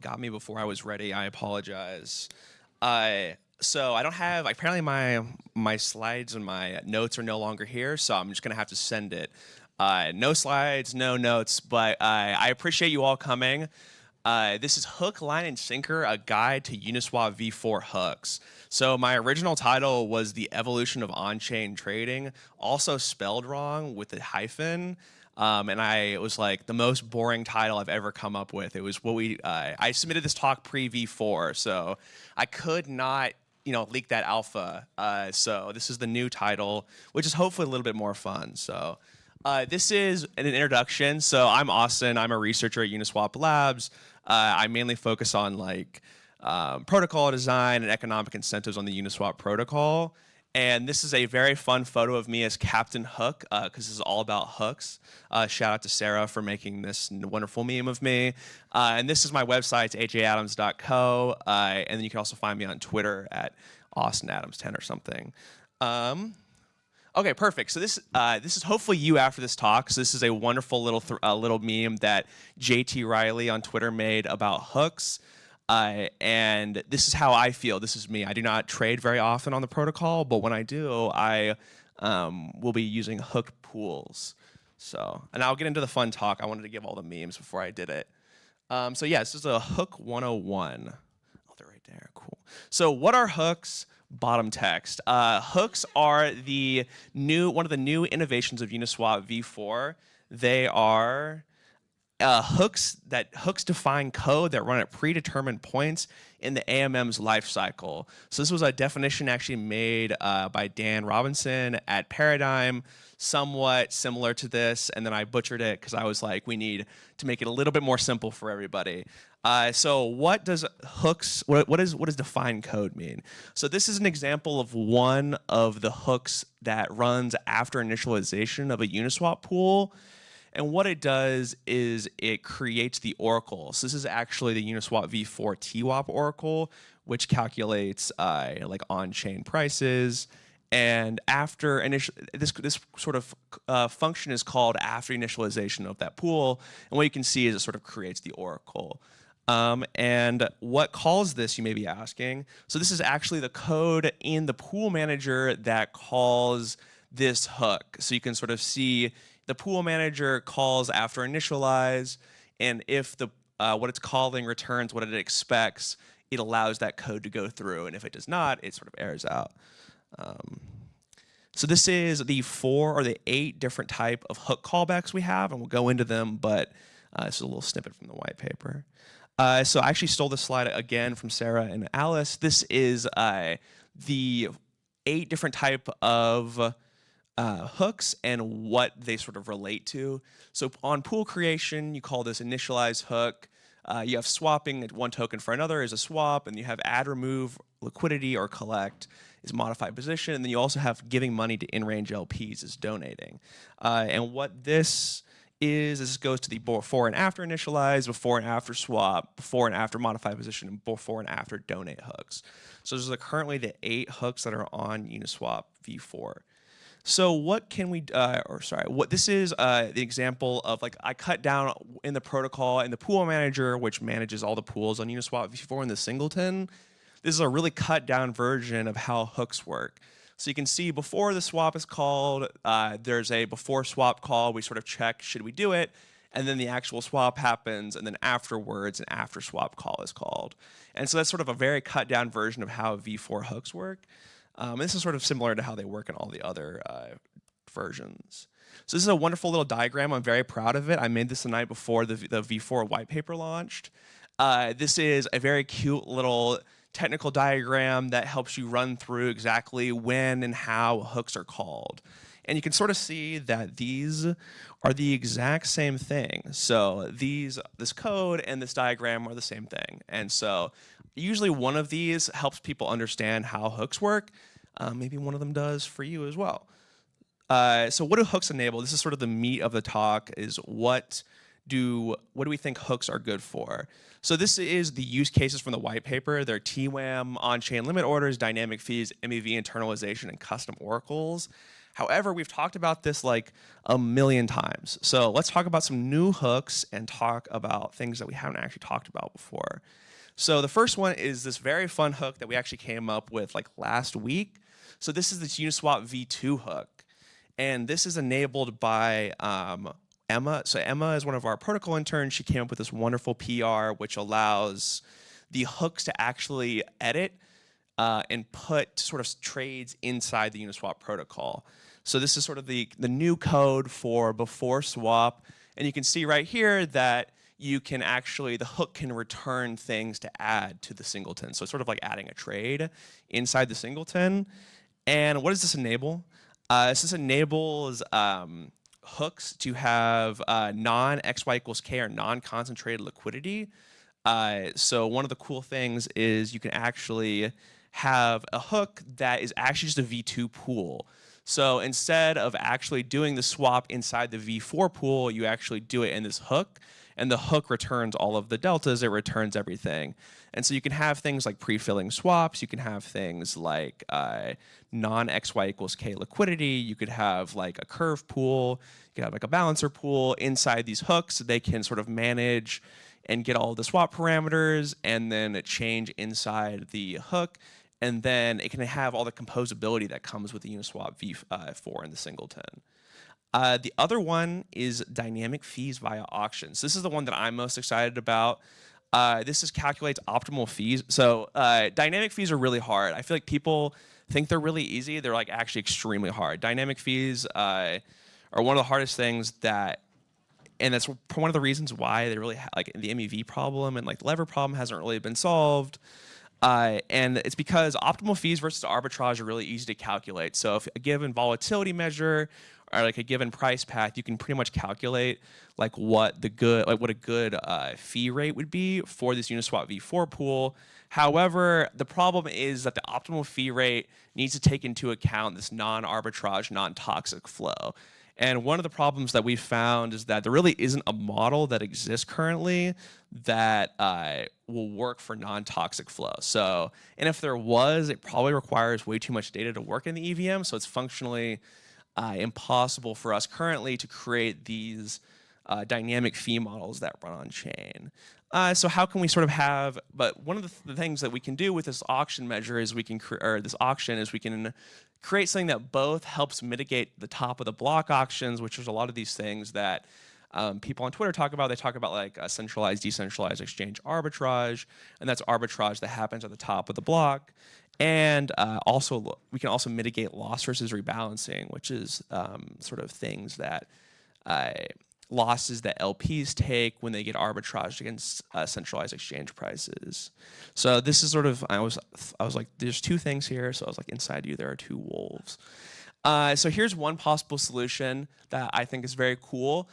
got me before I was ready. I apologize. So I don't have, apparently my slides and my notes are no longer here, so I'm just gonna have to send it. No slides, no notes, but I appreciate you all coming. This is Hook, Line, and Sinker, a guide to Uniswap v4 hooks. So my original title was The Evolution of On-Chain Trading, also spelled wrong with a hyphen. And it was like the most boring title I've ever come up with. It was what I submitted this talk pre-V4, so I could not, leak that alpha. So this is the new title, which is hopefully a little bit more fun. So this is an introduction. So I'm Austin. I'm a researcher at Uniswap Labs. I mainly focus on protocol design and economic incentives on the Uniswap protocol. And this is a very fun photo of me as Captain Hook, because this is all about hooks. Shout out to Sarah for making this wonderful meme of me. And this is my website, it's ajadams.co. And then you can also find me on Twitter at AustinAdams10 or something. Okay, perfect. So this is hopefully you after this talk. So this is a wonderful little meme that JT Riley on Twitter made about hooks. And this is how I feel. This is me. I do not trade very often on the protocol, but when I do, I will be using hook pools. So, and I'll get into the fun talk. I wanted to give all the memes before I did it. So yeah, this is a Hook 101. Oh, they're right there. Cool. So what are hooks? Bottom text. Hooks are one of the new innovations of Uniswap v4. They are hooks define code that run at predetermined points in the AMM's life cycle. So this was a definition actually made by Dan Robinson at Paradigm, somewhat similar to this, and then I butchered it because I was like, we need to make it a little bit more simple for everybody. So what does defined code mean? So this is an example of one of the hooks that runs after initialization of a Uniswap pool. And what it does is it creates the oracle. So this is actually the Uniswap v4 TWAP oracle, which calculates on-chain prices. And after this sort of function is called after initialization of that pool. And what you can see is it sort of creates the oracle. And what calls this, you may be asking? So this is actually the code in the pool manager that calls this hook. So you can sort of see the pool manager calls after initialize, and if what it's calling returns what it expects, it allows that code to go through, and if it does not, it sort of errors out. So this is the 4 or the 8 different type of hook callbacks we have, and we'll go into them, but this is a little snippet from the white paper. So I actually stole this slide again from Sarah and Alice. This is the 8 different type of hooks and what they sort of relate to. So on pool creation, you call this initialize hook. You have swapping one token for another is a swap, and you have add, remove, liquidity, or collect is modify position, and then you also have giving money to in-range LPs is donating. And what this this goes to the before and after initialize, before and after swap, before and after modify position, and before and after donate hooks. So those are currently the 8 hooks that are on Uniswap v4. So what can we, this is the example of I cut down in the protocol in the pool manager, which manages all the pools on Uniswap v4 in the singleton. This is a really cut down version of how hooks work. So you can see before the swap is called, there's a before swap call. We sort of check, should we do it? And then the actual swap happens, and then afterwards, an after swap call is called. And so that's sort of a very cut down version of how v4 hooks work. This is sort of similar to how they work in all the other versions. So this is a wonderful little diagram. I'm very proud of it. I made this the night before the v4 white paper launched. This is a very cute little technical diagram that helps you run through exactly when and how hooks are called. And you can sort of see that these are the exact same thing. So this code and this diagram are the same thing. And so usually one of these helps people understand how hooks work. Maybe one of them does for you as well. So what do hooks enable? This is sort of the meat of the talk, is what what do we think hooks are good for? So this is the use cases from the white paper. They're TWAM, on-chain limit orders, dynamic fees, MEV internalization, and custom oracles. However, we've talked about this like a million times. So let's talk about some new hooks and talk about things that we haven't actually talked about before. So the first one is this very fun hook that we actually came up with like last week. So this is this Uniswap V2 hook. And this is enabled by Emma. So Emma is one of our protocol interns. She came up with this wonderful PR, which allows the hooks to actually edit and put sort of trades inside the Uniswap protocol. So this is sort of the new code for before swap. And you can see right here that you can actually, the hook can return things to add to the singleton. So it's sort of like adding a trade inside the singleton. And what does this enable? This enables hooks to have non-XY equals K or non-concentrated liquidity. So one of the cool things is you can actually have a hook that is actually just a V2 pool. So instead of actually doing the swap inside the V4 pool, you actually do it in this hook, and the hook returns all of the deltas, it returns everything. And so you can have things like pre-filling swaps, you can have things like non-XY equals K liquidity, you could have like a curve pool, you could have like a balancer pool inside these hooks. They can sort of manage and get all the swap parameters and then change inside the hook. And then it can have all the composability that comes with the Uniswap V4 in the singleton. The other one is dynamic fees via auctions. This is the one that I'm most excited about. This calculates optimal fees. So dynamic fees are really hard. I feel like people think they're really easy. They're like actually extremely hard. Dynamic fees are one of the hardest things and that's one of the reasons why they really like the MEV problem and like the lever problem hasn't really been solved. And it's because optimal fees versus arbitrage are really easy to calculate. So if a given volatility measure or like a given price path, you can pretty much calculate like what a good fee rate would be for this Uniswap V4 pool. However, the problem is that the optimal fee rate needs to take into account this non-arbitrage, non-toxic flow. And one of the problems that we found is that there really isn't a model that exists currently that will work for non-toxic flow. So, and if there was, it probably requires way too much data to work in the EVM. So it's functionally impossible for us currently to create these dynamic fee models that run on chain. So how can we sort of have? But one of the things that we can do with this auction measure is we can create something that both helps mitigate the top of the block auctions, which is a lot of these things that people on Twitter talk about. They talk about like a centralized, decentralized exchange arbitrage, and that's arbitrage that happens at the top of the block. And also, we can also mitigate loss versus rebalancing, which is sort of things that losses that LPs take when they get arbitraged against centralized exchange prices. So this is sort of, I was like, there's two things here. So I was like, inside you, there are two wolves. So here's one possible solution that I think is very cool.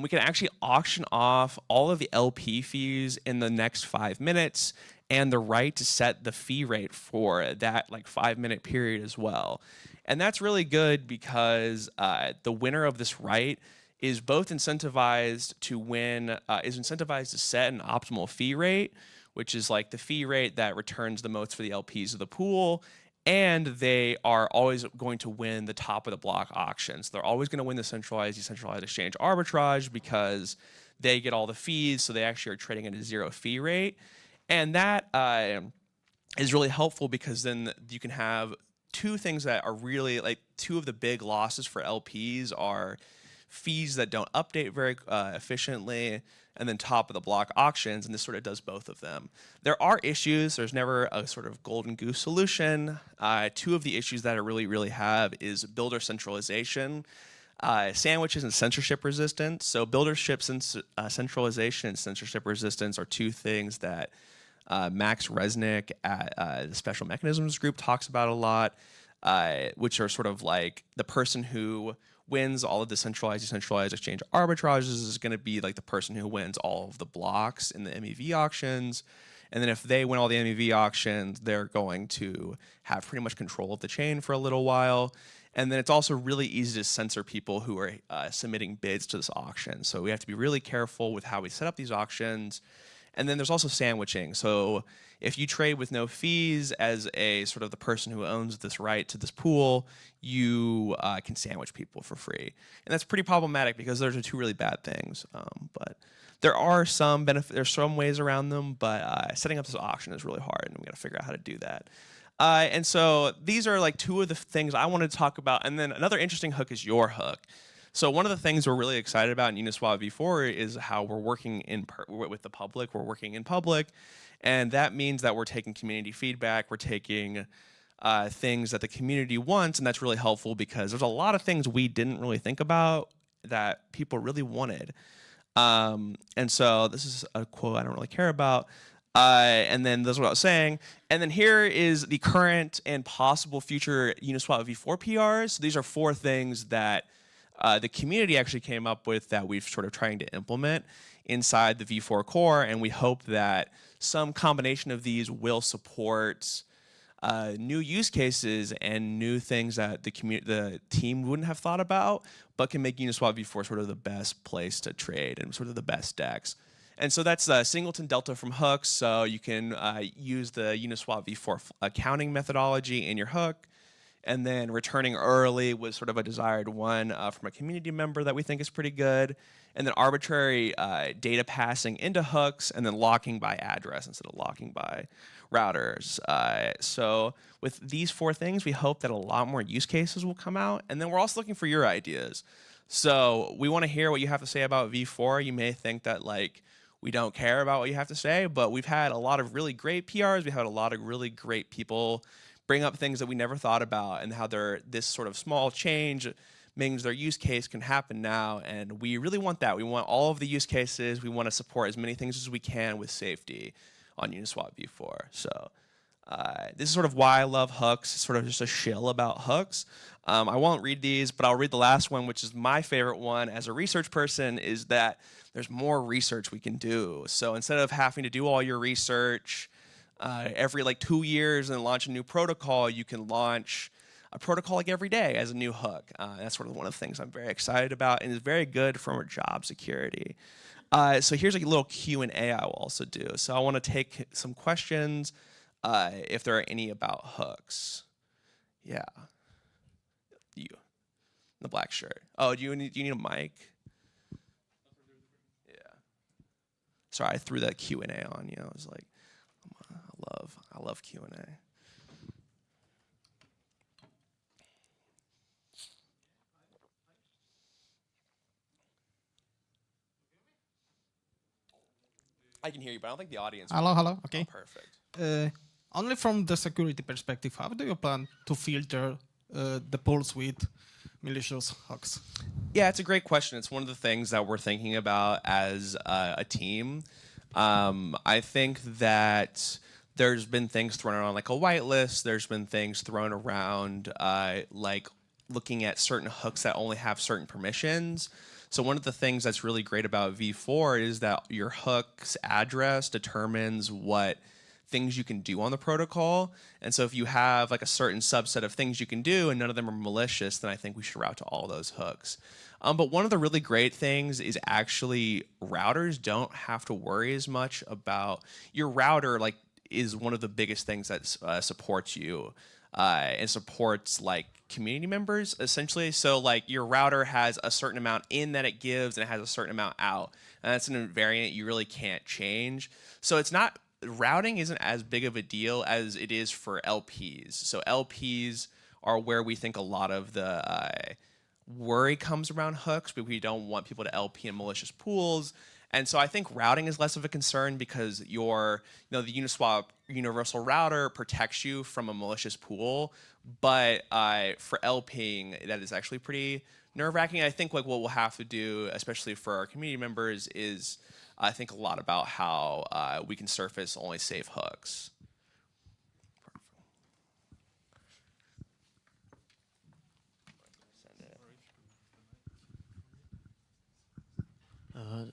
We can actually auction off all of the LP fees in the next 5 minutes and the right to set the fee rate for that like 5-minute period as well. And that's really good because the winner of this right is both incentivized to win, is incentivized to set an optimal fee rate, which is like the fee rate that returns the most for the LPs of the pool, and they are always going to win the top of the block auctions. They're always going to win the centralized, decentralized exchange arbitrage because they get all the fees, so they actually are trading at a 0 fee rate. And that is really helpful because then you can have two things that are really, like two of the big losses for LPs are fees that don't update very efficiently, and then top of the block auctions, and this sort of does both of them. There are issues. There's never a sort of golden goose solution. Two of the issues that I really have is builder centralization, sandwiches, and censorship resistance. So buildership centralization and censorship resistance are two things that Max Resnick at the Special Mechanisms Group talks about a lot, which are sort of like the person who wins all of the centralized, decentralized exchange arbitrages is going to be like the person who wins all of the blocks in the MEV auctions. And then if they win all the MEV auctions, they're going to have pretty much control of the chain for a little while. And then it's also really easy to censor people who are submitting bids to this auction. So we have to be really careful with how we set up these auctions. And then there's also sandwiching. So if you trade with no fees as a sort of the person who owns this right to this pool, you can sandwich people for free. And that's pretty problematic because those are two really bad things. But there are some benefits, there's some ways around them, but setting up this auction is really hard, and we got to figure out how to do that. And so these are like two of the things I wanted to talk about. And then another interesting hook is your hook. So one of the things we're really excited about in Uniswap v4 is how we're working with the public. We're working in public, and that means that we're taking community feedback. We're taking things that the community wants, and that's really helpful because there's a lot of things we didn't really think about that people really wanted. And so this is a quote I don't really care about. And then this is what I was saying. And then here is the current and possible future Uniswap v4 PRs. So these are 4 things that the community actually came up with that we've sort of trying to implement inside the v4 core, and we hope that some combination of these will support new use cases and new things that the team wouldn't have thought about, but can make Uniswap v4 sort of the best place to trade and sort of the best DEX. And so that's singleton delta from hooks, so you can use the Uniswap v4 accounting methodology in your hook. And then returning early was sort of a desired one from a community member that we think is pretty good. And then arbitrary data passing into hooks, and then locking by address instead of locking by routers. So with these 4 things, we hope that a lot more use cases will come out. And then we're also looking for your ideas. So we want to hear what you have to say about v4. You may think that like we don't care about what you have to say, but we've had a lot of really great PRs. We had a lot of really great people bring up things that we never thought about, and how this sort of small change means their use case can happen now. And we really want that. We want all of the use cases. We want to support as many things as we can with safety on Uniswap v4. So this is sort of why I love hooks. It's sort of just a shill about hooks. I won't read these, but I'll read the last one, which is my favorite one as a research person, is that there's more research we can do. So instead of having to do all your research every like 2 years and launch a new protocol, you can launch a protocol like every day as a new hook. That's sort of one of the things I'm very excited about, and is very good for job security. So here's a little Q&A I will also do. So I want to take some questions if there are any about hooks. Yeah. You. The black shirt. Oh, do you need a mic? Yeah. Sorry, I threw that Q&A on you. I was like, I love Q&A. I can hear you, but I don't think the audience. Hello. Okay. Oh, perfect. Only from the security perspective, how do you plan to filter the pools with malicious hooks? Yeah, it's a great question. It's one of the things that we're thinking about as a team. I think that there's been things thrown around like a whitelist. There's been things thrown around like looking at certain hooks that only have certain permissions. So one of the things that's really great about v4 is that your hook's address determines what things you can do on the protocol. And so if you have like a certain subset of things you can do and none of them are malicious, then I think we should route to all those hooks. But one of the really great things is actually routers don't have to worry as much about your router. Like is one of the biggest things that supports you and supports like community members essentially. So like your router has a certain amount in that it gives and it has a certain amount out, and that's an invariant you really can't change. So it's not, routing isn't as big of a deal as it is for LPs. So LPs are where we think a lot of the worry comes around hooks, but we don't want people to LP in malicious pools. And so I think routing is less of a concern because the Uniswap universal router protects you from a malicious pool. But for LPing, that is actually pretty nerve-wracking. I think like what we'll have to do, especially for our community members, is I think a lot about how we can surface only safe hooks.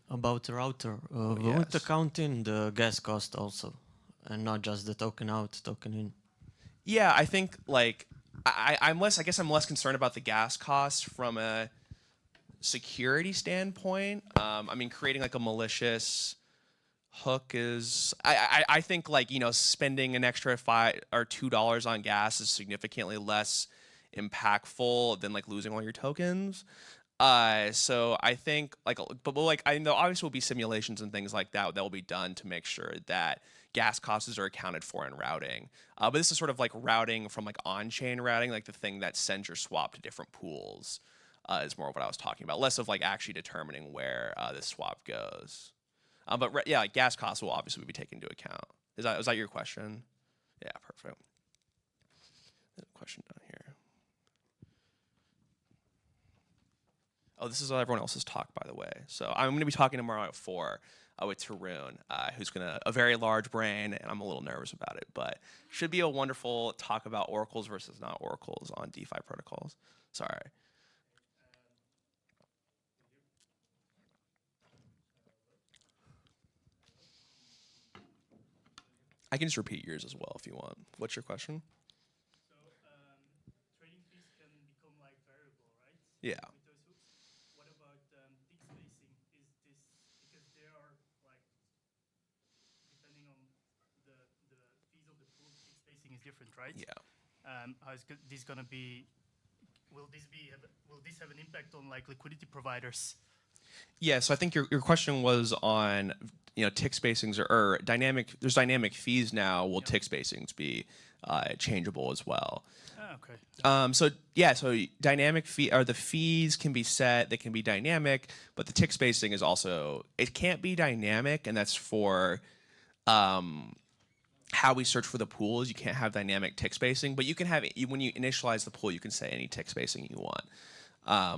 About the router, we yes. want to count in the gas cost also. and not just the token out, token in. Yeah, I think like I guess I'm less concerned about the gas costs from a security standpoint. I mean, creating like a malicious hook is I think like spending an extra $5 or $2 on gas is significantly less impactful than like losing all your tokens. So I think like, but like I know obviously will be simulations and things like that will be done to make sure that gas costs are accounted for in routing. But this is sort of like routing from like on-chain routing, like the thing that sends your swap to different pools, is more of what I was talking about. Less of like actually determining where this swap goes. But yeah, like gas costs will obviously be taken into account. Is that your question? Yeah, perfect. Question down here. Oh, this is everyone else's talk, by the way. So I'm going to be talking tomorrow at 4 with Tarun, who's a very large brain, and I'm a little nervous about it, but should be a wonderful talk about oracles versus not oracles on DeFi protocols. Sorry. I can just repeat yours as well if you want. What's your question? Trading fees can become like variable, right? Yeah. With those hooks. What about tick spacing? Is this because they are like depending on the fees of the pool, tick spacing is different, right? Yeah. How is this gonna be? Will this have an impact on like liquidity providers? Yeah, so I think your question was on tick spacings or dynamic. There's dynamic fees now. Will tick spacings be changeable as well? Okay. So dynamic fee or the fees can be set. They can be dynamic, but the tick spacing is also it can't be dynamic, and that's for how we search for the pools. You can't have dynamic tick spacing, but you can have when you initialize the pool, you can say any tick spacing you want.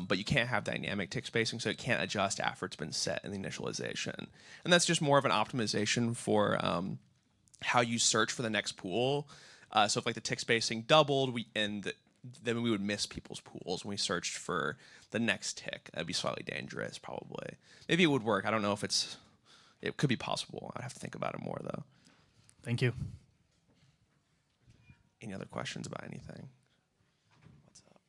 But you can't have dynamic tick spacing, so it can't adjust after it's been set in the initialization. And that's just more of an optimization for how you search for the next pool. So if like the tick spacing doubled, then we would miss people's pools when we searched for the next tick. That'd be slightly dangerous, probably. Maybe it would work. I don't know if it could be possible. I'd have to think about it more, though. Thank you. Any other questions about anything? What's up?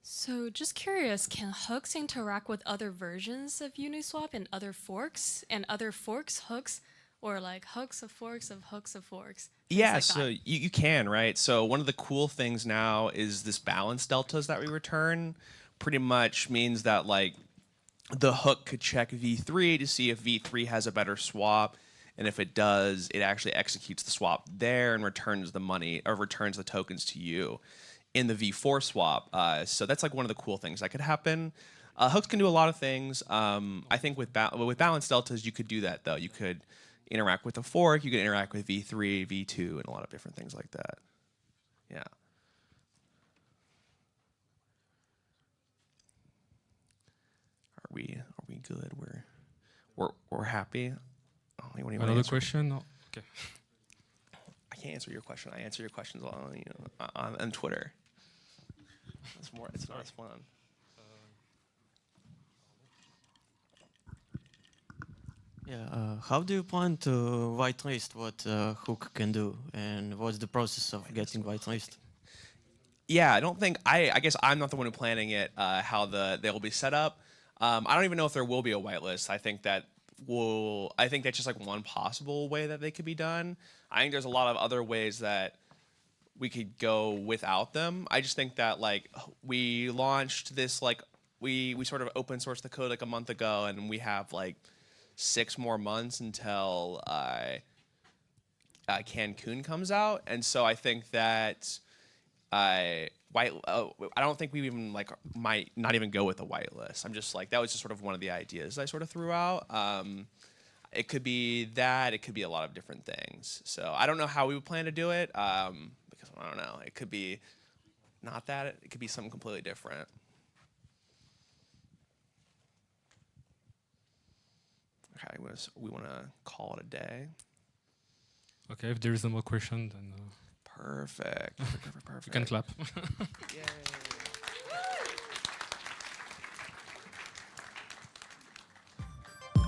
So just curious, can hooks interact with other versions of Uniswap and other forks hooks, or like hooks of forks of hooks of forks? Yeah, like so you can, right? So one of the cool things now is this balance deltas that we return pretty much means that like the hook could check V3 to see if V3 has a better swap. And if it does, it actually executes the swap there and returns the money or returns the tokens to you in the V4 swap. So that's like one of the cool things that could happen. Hooks can do a lot of things. I think with balance deltas, you could do that though. You could interact with a fork, you could interact with V3, V2, and a lot of different things like that. Yeah. Are we good? We're happy. Another question? Okay. I can't answer your question. I answer your questions on Twitter. It's not as fun. Yeah, how do you plan to whitelist what hook can do, and what's the process of getting whitelist? Yeah, I guess I'm not the one who planning it. How they'll be set up. I don't even know if there will be a whitelist. I think that's just like one possible way that they could be done. I think there's a lot of other ways that we could go without them. I just think that like we launched this like we sort of open sourced the code like a month ago, and we have like 6 more months until Cancun comes out, and so I think that I don't think we even like might not even go with a whitelist. I'm just like that was just sort of one of the ideas I sort of threw out. It could be that, it could be a lot of different things. So I don't know how we would plan to do it because I don't know. It could be not that. It could be something completely different. Okay, we want to call it a day. Okay, if there is no more question, then Perfect. you can clap. Yay.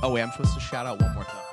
Oh wait, I'm supposed to shout out one more thing.